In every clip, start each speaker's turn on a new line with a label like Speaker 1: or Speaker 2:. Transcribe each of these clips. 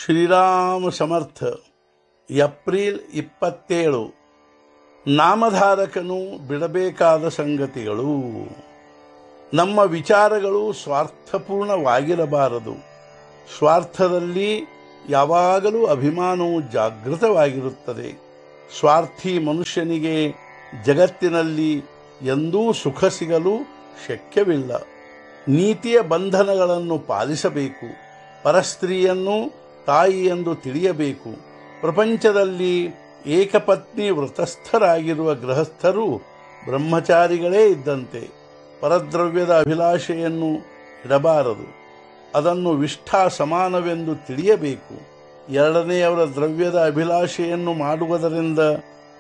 Speaker 1: ಶ್ರೀರಾಮ ಸಮರ್ಥ. April 27. ನಾಮಧಾರಕನು ಬಿಡಬೇಕಾದ ಸಂಗತಿಗಳು. ನಮ್ಮ ವಿಚಾರಗಳು ಸ್ವಾರ್ಥಪೂರ್ಣವಾಗಿರಬಾರದು. ಸ್ವಾರ್ಥದಲ್ಲಿ ಯಾವಾಗಲೂ ಅಭಿಮಾನವು ಜಾಗೃತವಾಗಿರುತ್ತದೆ. ಸ್ವಾರ್ಥಿ ಮನುಷ್ಯನಿಗೆ ಜಗತ್ತಿನಲ್ಲಿ ಎಂದೂ ಸುಖ ಸಿಗಲು ಶಕ್ಯವಿಲ್ಲ. ನೀತಿಯ ಬಂಧನಗಳನ್ನು ಪಾಲಿಸಬೇಕು. ಪರಸ್ತ್ರೀಯನ್ನು ತಾಯಿ ಎಂದು ತಿಳಿಯಬೇಕು. ಪ್ರಪಂಚದಲ್ಲಿ ಏಕಪತ್ನಿ ವ್ರತಸ್ಥರಾಗಿರುವ ಗೃಹಸ್ಥರು ಬ್ರಹ್ಮಚಾರಿಗಳೇ ಇದ್ದಂತೆ. ಪರದ್ರವ್ಯದ ಅಭಿಲಾಷೆಯನ್ನು ಇಡಬಾರದು. ಅದನ್ನು ವಿಷ್ಠಾ ಸಮಾನವೆಂದು ತಿಳಿಯಬೇಕು. ಎರಡನೆಯವರ ದ್ರವ್ಯದ ಅಭಿಲಾಷೆಯನ್ನು ಮಾಡುವುದರಿಂದ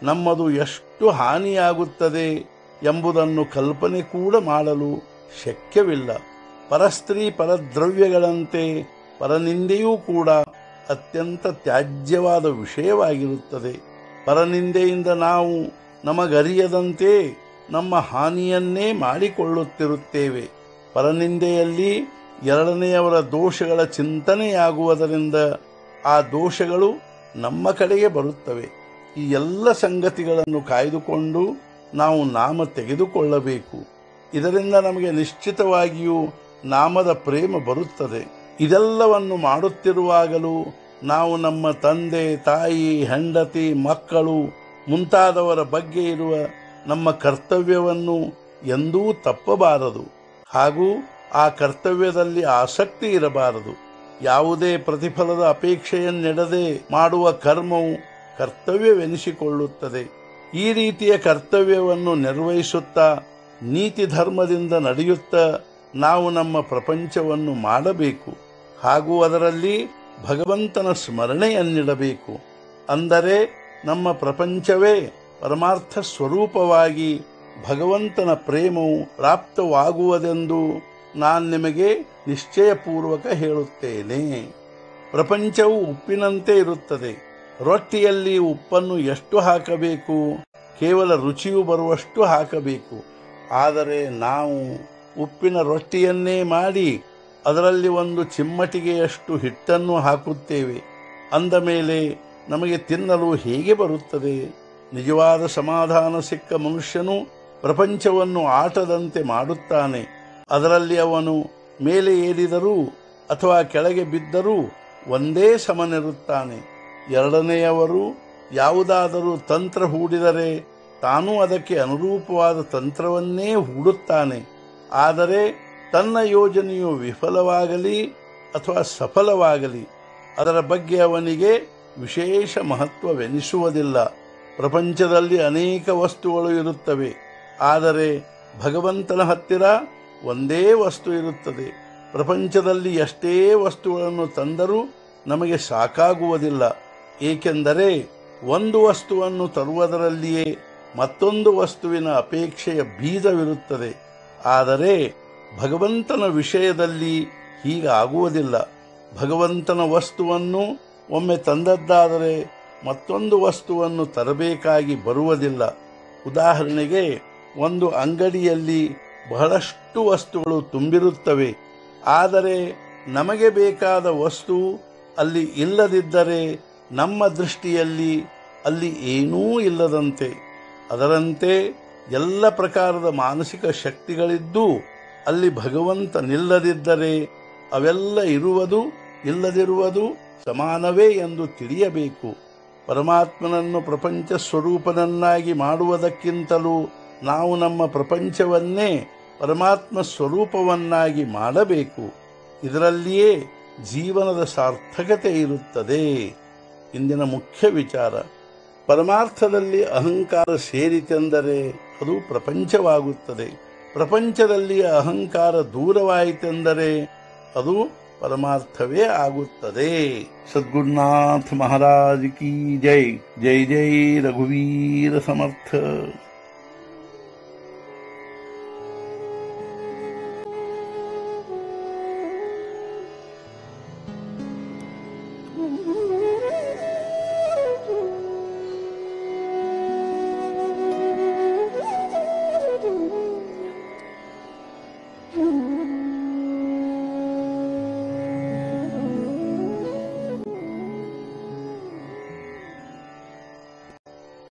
Speaker 1: ನಮ್ಮದು ಎಷ್ಟು ಹಾನಿಯಾಗುತ್ತದೆ ಎಂಬುದನ್ನು ಕಲ್ಪನೆ ಕೂಡ ಮಾಡಲು ಶಕ್ಯವಿಲ್ಲ. ಪರಸ್ತ್ರೀ ಪರದ್ರವ್ಯಗಳಂತೆ ಪರನಿಂದೆಯೂ ಕೂಡ ಅತ್ಯಂತ ತ್ಯಾಜ್ಯವಾದ ವಿಷಯವಾಗಿರುತ್ತದೆ. ಪರನಿಂದೆಯಿಂದ ನಾವು ನಮಗರಿಯದಂತೆ ನಮ್ಮ ಹಾನಿಯನ್ನೇ ಮಾಡಿಕೊಳ್ಳುತ್ತಿರುತ್ತೇವೆ. ಪರನಿಂದೆಯಲ್ಲಿ ಎರಡನೆಯವರ ದೋಷಗಳ ಚಿಂತನೆಯಾಗುವುದರಿಂದ ಆ ದೋಷಗಳು ನಮ್ಮ ಕಡೆಗೆ ಬರುತ್ತವೆ. ಈ ಎಲ್ಲ ಸಂಗತಿಗಳನ್ನು ಕಾಯ್ದುಕೊಂಡು ನಾವು ನಾಮ ತೆಗೆದುಕೊಳ್ಳಬೇಕು. ಇದರಿಂದ ನಮಗೆ ನಿಶ್ಚಿತವಾಗಿಯೂ ನಾಮದ ಪ್ರೇಮ ಬರುತ್ತದೆ. ಇದೆಲ್ಲವನ್ನು ಮಾಡುತ್ತಿರುವಾಗಲೂ ನಾವು ನಮ್ಮ ತಂದೆ ತಾಯಿ, ಹೆಂಡತಿ, ಮಕ್ಕಳು ಮುಂತಾದವರ ಬಗ್ಗೆ ಇರುವ ನಮ್ಮ ಕರ್ತವ್ಯವನ್ನು ಎಂದೂ ತಪ್ಪಬಾರದು. ಹಾಗೂ ಆ ಕರ್ತವ್ಯದಲ್ಲಿ ಆಸಕ್ತಿ ಇರಬಾರದು. ಯಾವುದೇ ಪ್ರತಿಫಲದ ಅಪೇಕ್ಷೆಯನ್ನಿಡದೆ ಮಾಡುವ ಕರ್ಮವು ಕರ್ತವ್ಯವೆನಿಸಿಕೊಳ್ಳುತ್ತದೆ. ಈ ರೀತಿಯ ಕರ್ತವ್ಯವನ್ನು ನಿರ್ವಹಿಸುತ್ತಾ ನೀತಿ ಧರ್ಮದಿಂದ ನಡೆಯುತ್ತಾ ನಾವು ನಮ್ಮ ಪ್ರಪಂಚವನ್ನು ಮಾಡಬೇಕು. ಹಾಗೂ ಅದರಲ್ಲಿ ಭಗವಂತನ ಸ್ಮರಣೆಯನ್ನಿಡಬೇಕು. ಅಂದರೆ ನಮ್ಮ ಪ್ರಪಂಚವೇ ಪರಮಾರ್ಥ ಸ್ವರೂಪವಾಗಿ ಭಗವಂತನ ಪ್ರೇಮವು ಪ್ರಾಪ್ತವಾಗುವುದೆಂದು ನಾನು ನಿಮಗೆ ನಿಶ್ಚಯಪೂರ್ವಕ ಹೇಳುತ್ತೇನೆ. ಪ್ರಪಂಚವು ಉಪ್ಪಿನಂತೆ ಇರುತ್ತದೆ. ರೊಟ್ಟಿಯಲ್ಲಿ ಉಪ್ಪನ್ನು ಎಷ್ಟು ಹಾಕಬೇಕು? ಕೇವಲ ರುಚಿಯು ಬರುವಷ್ಟು ಹಾಕಬೇಕು. ಆದರೆ ನಾವು ಉಪ್ಪಿನ ರೊಟ್ಟಿಯನ್ನೇ ಮಾಡಿ ಅದರಲ್ಲಿ ಒಂದು ಚಿಮ್ಮಟಿಗೆಯಷ್ಟು ಹಿಟ್ಟನ್ನು ಹಾಕುತ್ತೇವೆ. ಅಂದ ಮೇಲೆ ನಮಗೆ ತಿನ್ನಲು ಹೇಗೆ ಬರುತ್ತದೆ? ನಿಜವಾದ ಸಮಾಧಾನ ಸಿಕ್ಕ ಮನುಷ್ಯನು ಪ್ರಪಂಚವನ್ನು ಆಟದಂತೆ ಮಾಡುತ್ತಾನೆ. ಅದರಲ್ಲಿ ಅವನು ಮೇಲೆ ಏರಿದರೂ ಅಥವಾ ಕೆಳಗೆ ಬಿದ್ದರೂ ಒಂದೇ ಸಮನಿರುತ್ತಾನೆ. ಎರಡನೆಯವರು ಯಾವುದಾದರೂ ತಂತ್ರ ಹೂಡಿದರೆ ತಾನೂ ಅದಕ್ಕೆ ಅನುರೂಪವಾದ ತಂತ್ರವನ್ನೇ ಹೂಡುತ್ತಾನೆ. ಆದರೆ ತನ್ನ ಯೋಜನೆಯು ವಿಫಲವಾಗಲಿ ಅಥವಾ ಸಫಲವಾಗಲಿ ಅದರ ಬಗ್ಗೆ ಅವನಿಗೆ ವಿಶೇಷ ಮಹತ್ವವೆನಿಸುವುದಿಲ್ಲ. ಪ್ರಪಂಚದಲ್ಲಿ ಅನೇಕ ವಸ್ತುಗಳು ಇರುತ್ತವೆ. ಆದರೆ ಭಗವಂತನ ಹತ್ತಿರ ಒಂದೇ ವಸ್ತು ಇರುತ್ತದೆ. ಪ್ರಪಂಚದಲ್ಲಿ ಎಷ್ಟೇ ವಸ್ತುಗಳನ್ನು ತಂದರೂ ನಮಗೆ ಸಾಕಾಗುವುದಿಲ್ಲ. ಏಕೆಂದರೆ ಒಂದು ವಸ್ತುವನ್ನು ತರುವುದರಲ್ಲಿಯೇ ಮತ್ತೊಂದು ವಸ್ತುವಿನ ಅಪೇಕ್ಷೆಯ ಬೀಜವಿರುತ್ತದೆ. ಆದರೆ ಭಗವಂತನ ವಿಷಯದಲ್ಲಿ ಹೀಗಾಗುವುದಿಲ್ಲ. ಭಗವಂತನ ವಸ್ತುವನ್ನು ಒಮ್ಮೆ ತಂದದ್ದಾದರೆ ಮತ್ತೊಂದು ವಸ್ತುವನ್ನು ತರಬೇಕಾಗಿ ಬರುವುದಿಲ್ಲ. ಉದಾಹರಣೆಗೆ, ಒಂದು ಅಂಗಡಿಯಲ್ಲಿ ಬಹಳಷ್ಟು ವಸ್ತುಗಳು ತುಂಬಿರುತ್ತವೆ. ಆದರೆ ನಮಗೆ ಬೇಕಾದ ವಸ್ತು ಅಲ್ಲಿ ಇಲ್ಲದಿದ್ದರೆ ನಮ್ಮ ದೃಷ್ಟಿಯಲ್ಲಿ ಅಲ್ಲಿ ಏನೂ ಇಲ್ಲದಂತೆ. ಅದರಂತೆ ಎಲ್ಲ ಪ್ರಕಾರದ ಮಾನಸಿಕ ಶಕ್ತಿಗಳಿದ್ದು ಅಲ್ಲಿ ಭಗವಂತ ನಿಲ್ಲದಿದ್ದರೆ ಅವೆಲ್ಲ ಇರುವುದು ಇಲ್ಲದಿರುವುದು ಸಮಾನವೇ ಎಂದು ತಿಳಿಯಬೇಕು. ಪರಮಾತ್ಮನನ್ನು ಪ್ರಪಂಚ ಸ್ವರೂಪನನ್ನಾಗಿ ಮಾಡುವುದಕ್ಕಿಂತಲೂ ನಾವು ನಮ್ಮ ಪ್ರಪಂಚವನ್ನೇ ಪರಮಾತ್ಮ ಸ್ವರೂಪವನ್ನಾಗಿ ಮಾಡಬೇಕು. ಇದರಲ್ಲಿಯೇ ಜೀವನದ ಸಾರ್ಥಕತೆ ಇರುತ್ತದೆ. ಇಂದಿನ ಮುಖ್ಯ ವಿಚಾರ, ಪರಮಾರ್ಥದಲ್ಲಿ ಅಹಂಕಾರ ಸೇರಿತೆಂದರೆ ಅದು ಪ್ರಪಂಚವಾಗುತ್ತದೆ. ಪ್ರಪಂಚದಲ್ಲಿ ಅಹಂಕಾರ ದೂರವಾಯಿತೆಂದರೆ ಅದು ಪರಮಾರ್ಥವೇ ಆಗುತ್ತದೆ. ಸದ್ಗುರುನಾಥ ಮಹಾರಾಜ್ ಕಿ ಜೈ. ಜೈ ಜೈ ರಘುವೀರ ಸಮರ್ಥ.